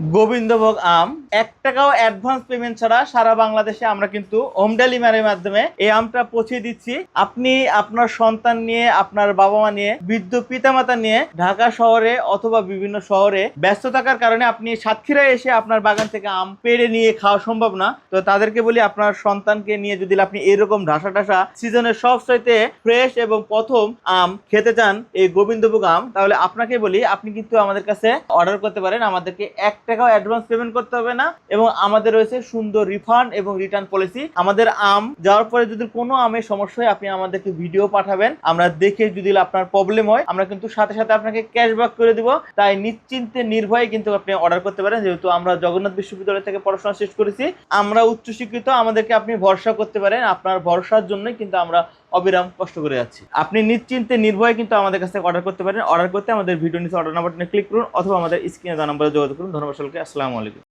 গোবিন্দভোগ আম 1 টাকাও advance payment ছাড়া সারা বাংলাদেশে আমরা কিন্তু হোম ডেলিভারির মাধ্যমে এই আমটা পৌঁছে দিচ্ছি। আপনি আপনার সন্তান নিয়ে, আপনার বাবা মা নিয়ে, বৃদ্ধ পিতামাতা নিয়ে ঢাকা শহরে অথবা বিভিন্ন শহরে ব্যস্ত থাকার কারণে আপনি সাতক্ষীরায় এসে আপনার বাগান থেকে আম পেড়ে নিয়ে খাওয়া সম্ভব না। তো তাদেরকে বলি, আপনার সন্তানকে নিয়ে যদি আপনি এরকম ঢাসা সিজনের সবচাইতে ফ্রেশ এবং প্রথম আম খেতে চান, এই গোবিন্দভোগ আম, তাহলে আপনাকে বলি আপনি কিন্তু আমাদের কাছে অর্ডার করতে পারেন। আমাদেরকে 1 টাকাও অ্যাডভান্স পেমেন্ট করতে হবে না এবং আমাদের রয়েছে সুন্দর রিফান্ড এবং রিটার্ন পলিসি। আমাদের আম যাওয়ার পরে যদি কোনো আমের সমস্যা হয় আপনি আমাদেরকে ভিডিও পাঠাবেন, আমরা দেখে যদি আপনার প্রবলেম হয় আমরা কিন্তু সাথে সাথে আপনাকে ক্যাশব্যাক করে দিব। তাই নিশ্চিন্তে নির্ভয়ে কিন্তু আপনি অর্ডার করতে পারেন। যেহেতু আমরা জগন্নাথ বিশ্ববিদ্যালয় থেকে পড়াশোনা শেষ করেছি, আমরা উচ্চশিক্ষিত, আমাদেরকে আপনি ভরসা করতে পারেন। আপনার ভরসার জন্যই কিন্তু আমরা অবিরাম কষ্ট করে যাচ্ছি। আপনি নিশ্চিন্তে নির্ভয়ে কিন্তু আমাদের কাছে অর্ডার করতে পারেন। অর্ডার করতে আমাদের ভিডিও নিচে অর্ডার নাম্বারটা ক্লিক করুন অথবা আমাদের স্ক্রিনে দেওয়া নাম্বারে যোগাযোগ করুন। ধন্যবাদ সকলকে। আসসালামু আলাইকুম।